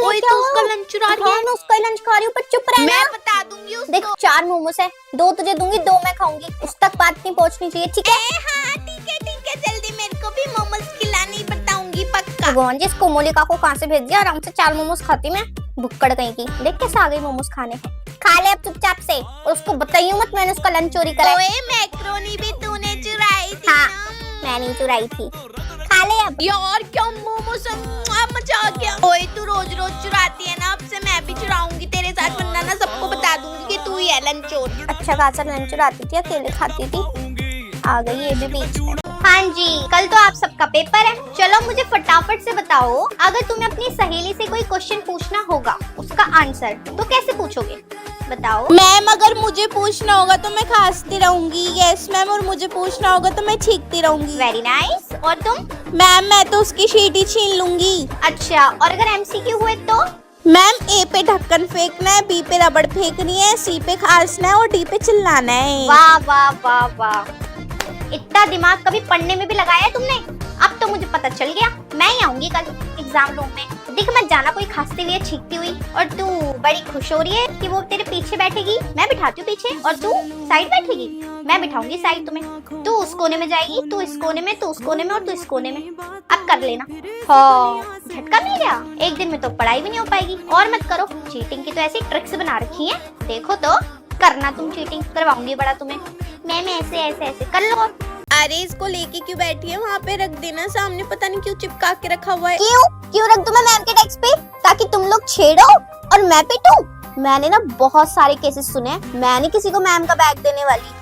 ओए क्या? तू उसका लंच चुरा रही है। मैं उसका लंच खा रही हूँ, पर चुप रहना। मैं बता दूंगी उसको। देख 4 मोमोज है, 2 तुझे दूंगी, 2 मैं खाऊंगी। उस तक बात नहीं पहुंचनी चाहिए, ठीक है? हाँ ठीक है, जल्दी मेरे को भी मोमोज खिलानी बताऊंगी पक्का। भगवान जी, इसको मोलिका को कहाँ से भेज दिया? आराम से 4 मोमोज खाती मैं, भुक्कड़ कहीं की। देख कैसे आ गई मोमोज खाने। खा ले अब चुपचाप से, और उसको बताइयो मत मैंने उसका लंच चोरी करा। ओए मैक्रोनी भी तूने चुराई थी। हाँ, मैंने चुराई थी। खा ले अब। यार क्या मोमोज, मजा आ गया। ओए तू रोज रोज चुराती है ना, अब से मैं भी चुराऊंगी तेरे साथ, वरना ना सबको बता दूंगी कि तू ही है लंच चोर। अच्छा खासा लंच चुराती थी, अकेले खाती थी। आ गई ये भी बीच में। हाँ जी, कल तो आप सबका पेपर है। चलो मुझे फटाफट से बताओ, अगर तुम्हें अपनी सहेली से कोई क्वेश्चन पूछना होगा, उसका आंसर तो कैसे पूछोगे? बताओ। मैम अगर मुझे पूछना होगा तो मैं खांसती रहूंगी। यस मैम, और मुझे पूछना होगा तो मैं छींकती रहूंगी। Very nice. और तुम? मैम मैं तो उसकी शीट ही छीन लूंगी। अच्छा, और अगर एमसीक्यू हुए तो? मैम ए पे ढक्कन फेंकना है, बी पे रबड़ फेंकनी है, सी पे खांसना है और डी पे चिल्लाना है। वाह वाह वाह वाह, इतना दिमाग कभी पढ़ने में भी लगाया है तुमने? अब तो मुझे पता चल गया। मैं ही आऊंगी कल एग्जाम रूम में। देख मत जाना कोई खांसती हुई छींकती हुई। और तू बड़ी खुश हो रही है कि वो तेरे पीछे बैठेगी। मैं बिठाती हूँ पीछे और तू साइड बैठेगी। मैं बिठाऊंगी साइड तुम्हें। तू उस कोने में जाएगी, तू इस कोने में, तू उस कोने में, और तू इस कोने में। अब कर लेना। हाँ, झटका मिल गया। एक दिन में तो पढ़ाई भी नहीं हो पाएगी। और मत करो, चीटिंग की तो ऐसी ट्रिक्स बना रखी है। देखो तो करना, तुम चीटिंग करवाऊंगी बड़ा तुम्हें। मैम ऐसे ऐसे ऐसे कर लो। अरे इसको लेके क्यों बैठी है? वहाँ पे रख देना, सामने पता नहीं क्यों चिपका के रखा हुआ है। क्यों रख दूं मैं मैम के डेस्क पे? ताकि तुम लोग छेड़ो और मैं पिटूं? मैंने ना बहुत सारे केसेस सुने हैं। मैं नहीं किसी को मैम का बैग देने वाली।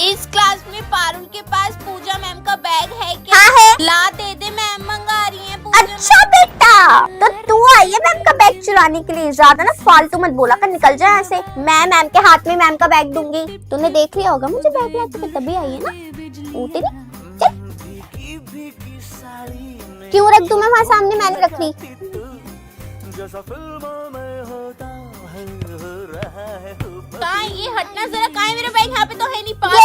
इस क्लास में पारुल के पास पूजा मैम का बैग है क्या? हाँ है। ला दे दे, मैम मंगा रही है पूजा। अच्छा बेटा, तो तू आई है मैम का बैग चुराने के लिए? ज्यादा ना फालतू मत बोला कर, निकल जा यहाँ से। मैं मैम के हाथ में मैम का बैग दूंगी। तूने देख लिया होगा मुझे बैग लाते हुए, तभी आई है ना। ऊँटे नहीं। क्यों रख दूं मैं वहाँ सामने? मैंने रख ली। कहाँ ये? हटना जरा। कहाँ है मेरा बैग? यहाँ पे तो है नहीं। पारुल।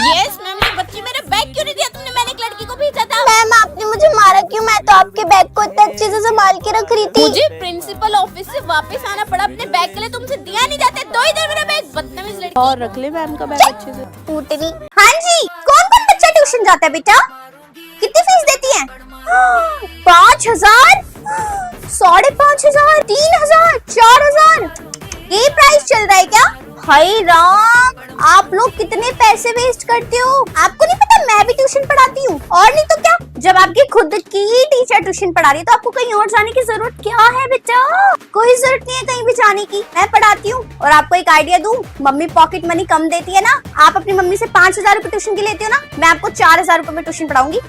Yes ma'am. बच्ची मेरा बैग क्यों नहीं दिया तुमने? मैंने एक लड़की को भेजा था। मैम आपने मुझे मारा क्यों? मैं तो आपके बैग को इतने अच्छे से संभाल के रख रही थी। मुझे प्रिंसिपल ऑफिस से वापस आना पड़ा अपने बैग के लिए। तुमसे दिया नहीं जाते तो इधर मेरा बैग। बदतमीज लड़की। और रख ले मैम का बैग अच्छे से। टूटनी। हाँ जी, कौन कौन बच्चा ट्यूशन जाता है बेटा? कितनी फीस देती हैं? 5,000, 5,500, 3,000, 4,000, ये प्राइस चल रहा है क्या? हाय राम, आप लोग कितने पैसे वेस्ट करते हो। आपको नहीं पता मैं भी ट्यूशन पढ़ाती हूँ? और नहीं तो क्या, जब आपकी खुद की टीचर ट्यूशन पढ़ा रही है तो आपको कहीं और जाने की जरूरत क्या है बेटा? कोई जरूरत नहीं है कहीं भी जाने की। मैं पढ़ाती हूँ। और आपको एक आइडिया दूं, मम्मी पॉकेट मनी कम देती है ना। आप अपनी मम्मी से 5,000 रुपए ट्यूशन की लेते हो ना, मैं आपको 4,000 रुपए में ट्यूशन पढ़ाऊंगी।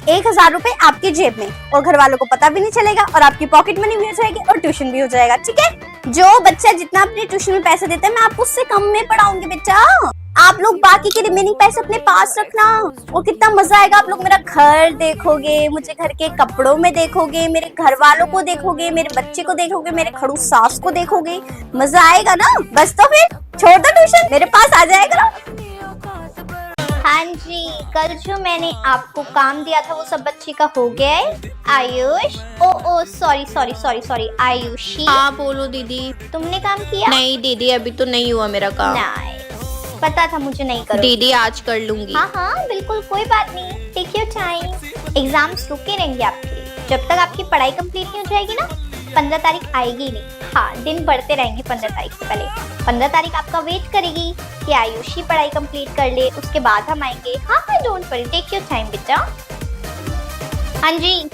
1,000 रुपए आपकी जेब में, और घर वालों को पता भी नहीं चलेगा, और आपकी पॉकेट मनी भी हो जाएगी और ट्यूशन भी हो जाएगा। ठीक है? जो बच्चा जितना अपने ट्यूशन में पैसे देता है, मैं आपको उससे कम में पढ़ाऊंगी बेटा। आप लोग बाकी के रिमेनिंग पैसे अपने पास रखना। और कितना मजा आएगा, आप लोग मेरा घर देखोगे, मुझे घर के कपड़ों में देखोगे, मेरे घर वालों को देखोगे, मेरे बच्चे को देखोगे, मेरे खड़ूस सास को देखोगे। मजा आएगा ना? बस तो फिर छोड़ दो ट्यूशन, मेरे पास आ जाएगा। हाँ जी, कल जो मैंने आपको काम दिया था वो सब बच्चे का हो गया है। Ayush, oh sorry sorry sorry sorry, Ayushi. हाँ बोलो दीदी। तुमने काम किया? नहीं दीदी, अभी तो नहीं हुआ मेरा काम। नाइस, पता था मुझे नहीं करोगे। दीदी आज कर लूंगी। हाँ हाँ बिल्कुल, कोई बात नहीं। Take your time. एग्जाम्स रुके रहेंगे आपके लिए जब तक आपकी पढ़ाई कंप्लीट नहीं हो जाएगी ना। 15 तारीख आएगी नहीं। हाँ, दिन बढ़ते रहेंगे 15 तारीख से पहले। 15 तारीख आपका वेट करेगी कि आयुषी पढ़ाई कंप्लीट कर ले, उसके बाद हम आएंगे। हाँ हाँ, don't worry, take your time बेटा। हाँ जी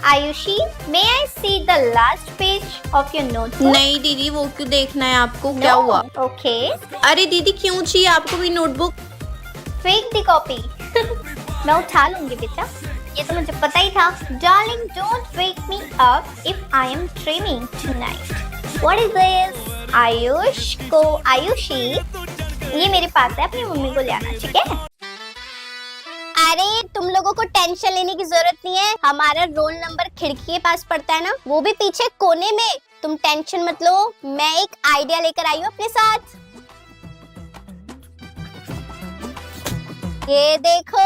Ayushi, may I see the last page of your notebook? नहीं दीदी, वो क्यों देखना है आपको? क्या हुआ? ओके। अरे दीदी क्यों चाहिए आपको भी नोटबुक? फेक दी कॉपी। मैं उठा लूंगी बेटा, ये तो मुझे पता ही था। Darling don't wake me up if I am dreaming tonight. What is this? Ayush को, आयुषी ये मेरे पास है, अपनी मम्मी को ले आना, ठीक है? अरे तुम लोगों को टेंशन लेने की जरूरत नहीं है। हमारा रोल नंबर खिड़की के पास पड़ता है ना, वो भी पीछे कोने में। तुम टेंशन मत लो, मैं एक आइडिया लेकर आई हूँ अपने साथ। ये देखो,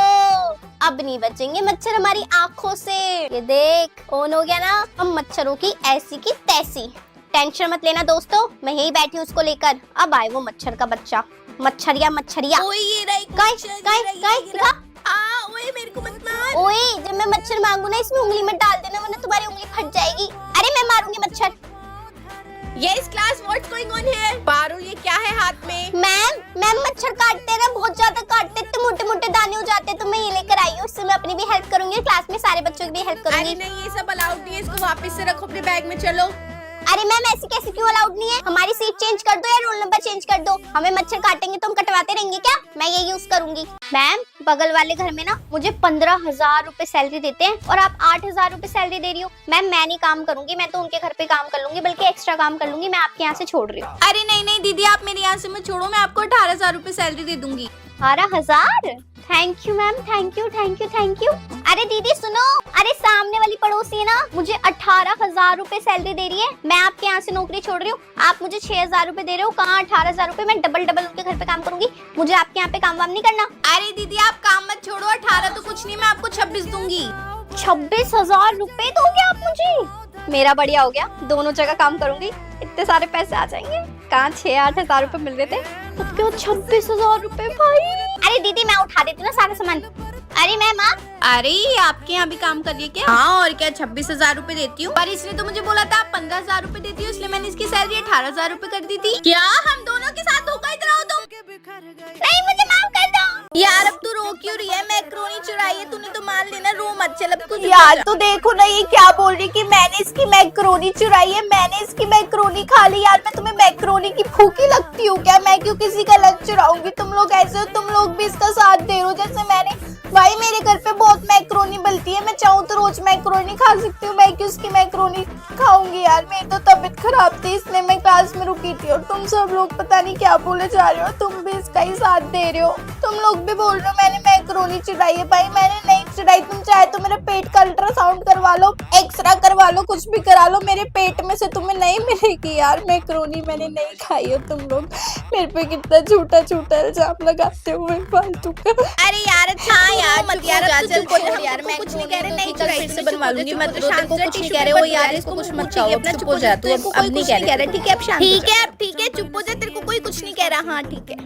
अब नहीं बचेंगे मच्छर हमारी आंखों से। ये देख ऑन हो गया ना, हम मच्छरों की ऐसी की तैसी। टेंशन मत लेना दोस्तों, मैं यही बैठी हूँ उसको लेकर। अब आए वो मच्छर का बच्चा। मच्छरिया मच्छरिया। ओए ये रही दिखा। ओए मेरे को मत मार। ओए जब मैं मच्छर मांगू ना इसमें उंगली मत डाल देना, वरना तुम्हारी उंगली फट जाएगी। अरे मैं मारूंगी मच्छर। Yes class what's going on here? Parul ये क्या है हाथ में? मैम मच्छर काटते ना, बहुत ज्यादा काटते, इतने मोटे मोटे दाने हो जाते, तो मैं ये लेकर आई हूँ। इससे मैं अपनी भी हेल्प करूंगी, क्लास में सारे बच्चों की भी हेल्प करूंगी। अरे नहीं ये सब अलाउड नहीं है, इसको वापस से रखो अपने बैग में। चलो। अरे मैम ऐसे कैसे क्यों अलाउड नहीं है? हमारी सीट चेंज कर दो या रोल नंबर चेंज कर दो। हमें मच्छर काटेंगे तो हम कटवाते रहेंगे क्या? मैं ये यूज करूंगी। मैम बगल वाले घर में ना मुझे 15,000 रुपए सैलरी देते हैं और आप 8,000 रुपए सैलरी दे रही हो। मैम मैं नहीं काम करूंगी, मैं तो उनके घर पे काम कर लूंगी, बल्कि एक्स्ट्रा काम कर लूंगी। मैं आपके यहाँ से छोड़ रही हूँ। अरे नहीं दीदी आप मेरे यहाँ से मत छोड़ो, मैं आपको 18,000 रुपए सैलरी दे दूंगी। 18,000? Thank you ma'am, thank you. अरे दीदी सुनो, अरे सामने वाली पड़ोसी है ना, मुझे 18,000 रुपए सैलरी दे रही है। मैं आपके यहाँ से नौकरी छोड़ रही हूँ, आप मुझे 6,000 रुपए दे रहे हो। कहाँ 18,000 रुपए? मैं डबल उनके घर पे काम करूंगी, मुझे आपके यहाँ पे काम वाम नहीं करना। अरे दीदी आप काम मत छोड़ो, 18 तो कुछ नहीं, मैं आपको 26 दूंगी। 26,000 रुपए दोगे आप मुझे? मेरा बढ़िया हो गया, दोनों जगह काम करूंगी, इतने सारे पैसे आ जाएंगे। कहाँ 6-8 रुपए मिल रहे थे, अब क्यों 26,000 रुपए भाई? अरे दीदी मैं उठा देती हूँ ना सारा सामान। अरे मैम आप, अरे आपके यहाँ भी काम कर लिए क्या? हाँ और क्या, 26,000 रुपए देती हूँ। पर इसने तो मुझे बोला था आप 15,000 रुपए देती हो, इसलिए मैंने इसकी सैलरी 18,000 रुपए कर दी थी। क्या हम दोनों के साथ धोखा इतना हो तुम? नहीं मुझे माफ कर दो। यार अब तू रो क्यों रही है? मैक्रोनी चुराई है तूने तो मान लेना, रो मत। चल अब कुछ यार तो देखो ना ये क्या बोल रही कि मैंने इसकी मैक्रोनी चुराई है, मैंने इसकी मैक्रोनी खा ली। यार मैं तुम्हें मैक्रोनी की भूखी लगती हूँ क्या? मैं क्यों किसी का लंच चुराऊंगी? तुम लोग ऐसे हो, तुम लोग भी इसका साथ दे रहे हो जैसे मैंने। भाई मेरे घर पे बहुत मैक्रोनी बनती है, मैं चाहूँ तो रोज मैक्रोनी खा सकती हूँ, मैं क्यों उसकी मैक्रोनी खाऊंगी? यार मेरी तो तबीयत खराब थी इसलिए मैं क्लास में रुकी थी, और तुम सब लोग पता नहीं क्या बोले जा रहे हो, तुम भी इसका ही साथ दे रहे हो। तुम लोग भी बोल रहे हो मैंने मैक्रोनी चुराई है। भाई मैंने नहीं चुराई, तुम चाहे तो मेरे पेट का अल्ट्रासाउंड करवा लो, एक्सरा करवा लो, कुछ भी करा लो, मेरे पेट में से तुम्हें नहीं मिलेगी। यार मैक्रोनी मैंने नहीं खाई है। तुम लोग मेरे पे कितना झूठा इल्जाम लगाते हो फालतू का। अरे यार अच्छा यार मत यार, चल छोड़ यार, मैं कुछ नहीं कह रहे, नहीं चुराई फिर से बनवा लूंगी। मत रो, तेरे को कुछ नहीं कह रहे हो यार, इसको कुछ मत कहो, अपना चुप हो जा तू। अब नहीं कह रहे, ठीक है अब शांत, ठीक है चुप हो जा, तेरे को कोई कुछ नहीं कह रहा। हाँ ठीक है।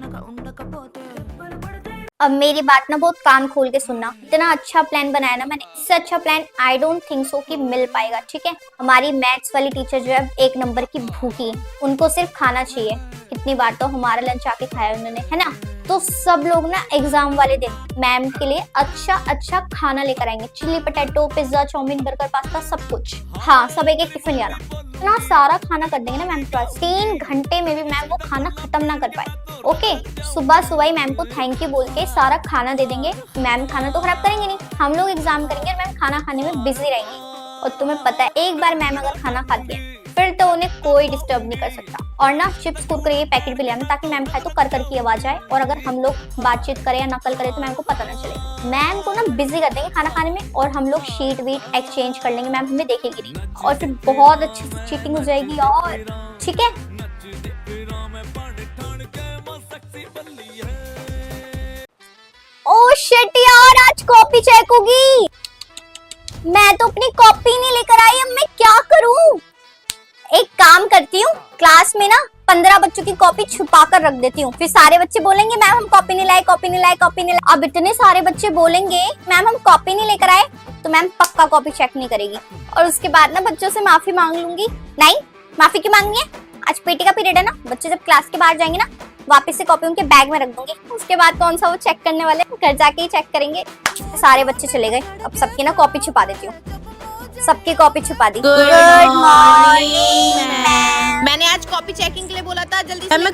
अब मेरी बात ना बहुत कान खोल के सुनना, इतना अच्छा प्लान बनाया ना मैंने, इससे अच्छा plan I don't think so कि मिल पाएगा। ठीक है, हमारी मैथ्स वाली टीचर जो है 1 नंबर की भूखी है, उनको सिर्फ खाना चाहिए। कितनी बार तो हमारा लंच आके खाया उन्होंने, है ना? तो सब लोग ना एग्जाम वाले दिन मैम के लिए अच्छा खाना लेकर आएंगे, chilli potato, pizza, chow mein, burger, pasta, सब कुछ। हाँ सब एक टिफिन लाना, इतना सारा खाना कर देंगे ना मैम के पास, 3 घंटे में भी मैम वो खाना खत्म ना कर पाए। ओके, सुबह ही मैम को थैंक यू बोल के सारा खाना दे देंगे। मैम खाना तो खराब करेंगे नहीं, हम लोग एग्जाम करेंगे और मैम खाना खाने में बिजी रहेंगे। और तुम्हें पता है एक बार मैम अगर खाना खाती है फिर तो उन्हें कोई डिस्टर्ब नहीं कर सकता। और ना चिप्स कुरकुरे ये पैकेट भी ले आना, ताकि मैम खाए तो कर की आवाज आए, और अगर हम लोग बातचीत करें या नकल करें तो मैम को पता ना चले। मैम को ना बिजी कर देंगे खाना खाने में, और हम लोग शीट वीट एक्सचेंज कर लेंगे, मैम हमें देखेगी नहीं, और फिर बहुत अच्छी चीटिंग हो जाएगी। और ठीक है, ओह शिट यार, आज कॉपी चेक होगी, मैं तो अपनी कॉपी नहीं लेकर आई, अब मैं क्या करूं? एक काम करती हूँ, क्लास में ना 15 बच्चों की कॉपी छुपा कर रख देती हूँ, फिर सारे बच्चे बोलेंगे मैम हम कॉपी नहीं लाए। अब इतने सारे बच्चे बोलेंगे मैम हम कॉपी नहीं लेकर आए, तो मैम पक्का कॉपी चेक नहीं करेगी, और उसके बाद ना बच्चों से माफी मांग लूंगी। नहीं माफी क्यों मांगनी है, आज पीटी का पीरियड है ना, बच्चे जब क्लास के बाहर जाएंगे ना वापस से कॉपी उनके बैग में रख दूंगी, उसके बाद कौन सा वो चेक करने वाले, घर जाके ही चेक करेंगे। सारे बच्चे चले गए, अब सबकी ना कॉपी छुपा देती हूँ, सबकी कॉपी छुपा दी। गुड मॉर्निंग मैम, मैंने आज कॉपी चेकिंग के लिए बोला था, जल्दी से मैम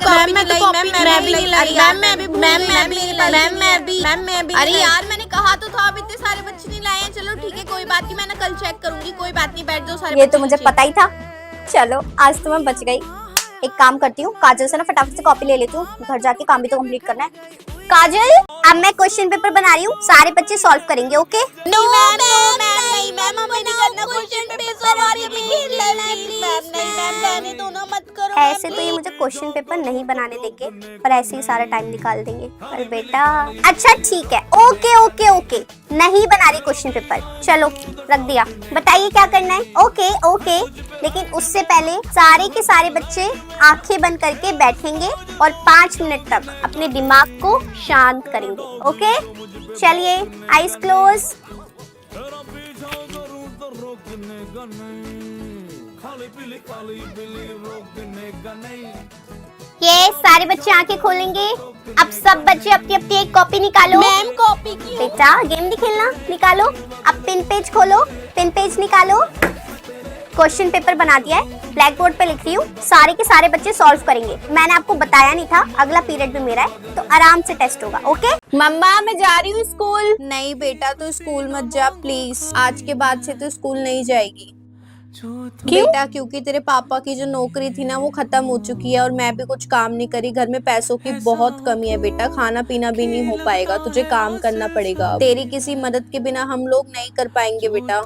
मैं भी अरे यार मैंने कहा तो था, अब इतने सारे बच्चे नहीं लाए हैं। चलो ठीक है कोई बात नहीं, मैं ना कल चेक करूंगी, कोई बात नहीं, बैठ जाओ सारे। ये तो मुझे पता ही था। चलो आज तो मैं बच गई। एक काम करती हूँ, काजल से ना फटाफट से कॉपी ले लेती हूँ, घर जाके काम भी तो कंप्लीट करना है। काजल अब मैं क्वेश्चन पेपर बना रही हूँ, सारे बच्चे सॉल्व करेंगे। ओके? नो मैम हमें नहीं करना क्वेश्चन पेपर, हमारे भी खेल लेना है प्लीज। मैम रहने दो ना, मत करो। ऐसे तो ये मुझे क्वेश्चन पेपर नहीं बनाने देंगे, पर ऐसे ही सारा टाइम निकाल देंगे। पर बेटा अच्छा ठीक है, ओके ओके ओके, नहीं बना रही क्वेश्चन पेपर, चलो रख दिया। बताइए क्या करना है। ओके ओके, लेकिन उससे पहले सारे के सारे बच्चे आंखें बंद करके बैठेंगे और 5 मिनट तक अपने दिमाग को शांत करेंगे। ओके, चलिए आईज क्लोज। ये सारे बच्चे आंखें खोलेंगे। अब सब बच्चे अपनी अपनी एक कॉपी निकालो। मैम कॉपी की बेटा गेम नहीं खेलना, निकालो। अब पिन पेज खोलो, पिन पेज निकालो। क्वेश्चन पेपर बना दिया है, ब्लैक बोर्ड पे लिख रही हूँ, सारे के सारे बच्चे सॉल्व करेंगे। मैंने आपको बताया नहीं था, अगला पीरियड भी मेरा है, तो आराम से टेस्ट होगा। ओके मम्मा मैं जा रही हूँ स्कूल। नहीं बेटा तू स्कूल मत जा प्लीज, आज के बाद से तू स्कूल नहीं जाएगी। क्यों? बेटा क्योंकि तेरे पापा की जो नौकरी थी ना वो खत्म हो चुकी है और मैं भी कुछ काम नहीं करी, घर में पैसों की बहुत कमी है बेटा, खाना पीना भी नहीं हो पाएगा, तुझे काम करना पड़ेगा। तेरी किसी मदद के बिना हम लोग नहीं कर पाएंगे बेटा।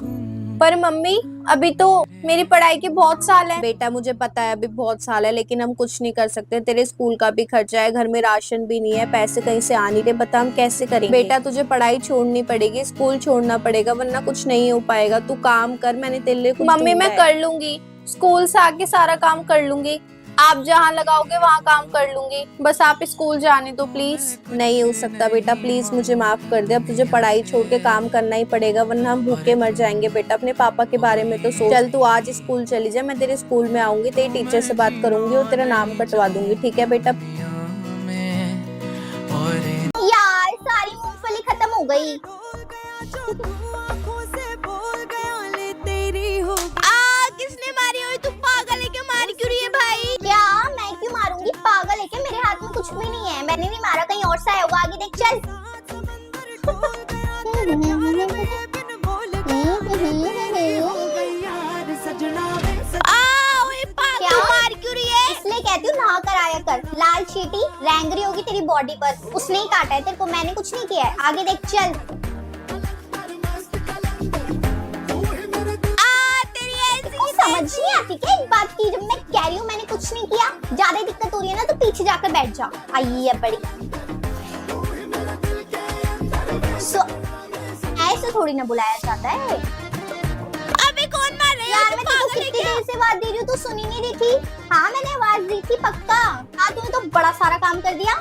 पर मम्मी अभी तो मेरी पढ़ाई के बहुत साल है। बेटा मुझे पता है अभी बहुत साल है, लेकिन हम कुछ नहीं कर सकते, तेरे स्कूल का भी खर्चा है, घर में राशन भी नहीं है, पैसे कहीं से आ नहीं रहे, बता हम कैसे करेंगे। बेटा तुझे पढ़ाई छोड़नी पड़ेगी, स्कूल छोड़ना पड़ेगा, वरना कुछ नहीं हो पाएगा। तू काम कर, मैंने तेरे लिए कुछ मम्मी मैं कर लूंगी, स्कूल से आके सारा काम कर लूंगी, आप जहाँ लगाओगे वहाँ काम कर लूंगी, बस आप स्कूल जाने दो प्लीज। नहीं हो सकता बेटा, प्लीज मुझे माफ कर दे, अब तुझे पढ़ाई छोड़ के काम करना ही पड़ेगा, वरना हम भूखे मर जाएंगे बेटा। अपने पापा के बारे में तो सोच। चल तू आज स्कूल चली जा, मैं तेरे स्कूल में आऊंगी, तेरी टीचर से बात करूंगी और तेरा नाम कटवा दूंगी, ठीक है बेटा। यार सारी मूंगफली खत्म हो गई। किसने मारी हुई? तू पागल है क्या? मार क्यों रही है भाई? क्या मैं क्यों मारूंगी? पागल है क्या? मेरे हाथ में कुछ भी नहीं है, मैंने नहीं मारा, कहीं और से आया होगा, आगे देख चल। क्या मार क्यों रही है? इसलिए कहती हूँ नहा कर आया कर, लाल चींटी रेंग रही होगी तेरी बॉडी पर, उसने ही काटा है तेरे को, मैंने कुछ नहीं किया है, आगे देख चल। समझ नहीं आती क्या एक बात की, जब मैं कह रही हूँ मैंने कुछ नहीं किया, ज्यादा दिक्कत हो रही है ना तो पीछे जाकर बैठ जा। आई है बड़ी। ऐसे थोड़ी ना बुलाया जाता है। अबे कौन मार रहा है? यार मैं तेरे को कितनी देर से आवाज दे रही हूँ, तू सुनी नहीं रही थी? हाँ मैंने आवाज दी थी पक्का। हाँ तूने तो बड़ा सारा काम कर दिया।